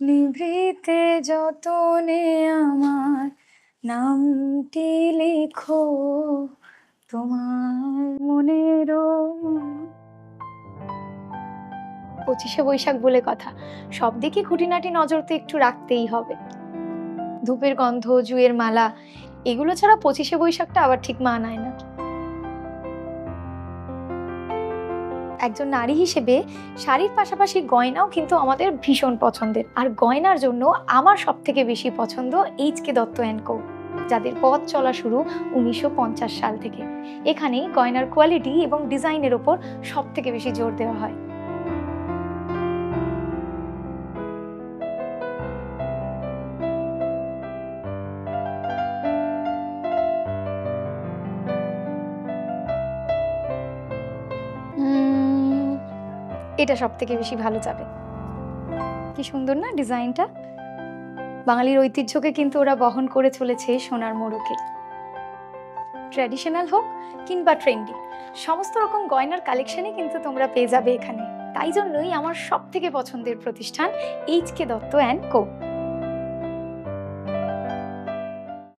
নিভৃতে যতনে আমার নামটি লেখো তোমার মনেরও। 25শে বৈশাখ বলে কথা, সব দিকে খুঁটিনাটি নজর তো একটু রাখতেই হবে। ধূপের গন্ধ, জুঁয়ের মালা, এগুলো ছাড়া 25শে বৈশাখটা আবার ঠিক মানায় না। একজন নারী হিসেবে শাড়ির পাশাপাশি গয়নাও কিন্তু আমাদের ভীষণ পছন্দের। আর গয়নার জন্য আমার সব থেকে বেশি পছন্দ এইচ.কে. দত্ত অ্যান্ড কো, যাদের পথ চলা শুরু 1950 সাল থেকে। এখানেই গয়নার কোয়ালিটি এবং ডিজাইনের ওপর সব থেকে বেশি জোর দেওয়া হয়। এটা সব থেকে বেশি ভালো যাবে। কি সুন্দর না ডিজাইনটা! বাঙালির ঐতিহ্যকে কিন্তু ওরা বহন করে চলেছে সোনার মোড়কে। ট্র্যাডিশনাল হোক কিংবা ট্রেন্ডি, সমস্ত রকম গয়নার কালেকশনই কিন্তু তোমরা পেয়ে যাবে এখানে। তাই জন্যই আমার সব থেকে পছন্দের প্রতিষ্ঠান এইচ.কে. দত্ত অ্যান্ড কো।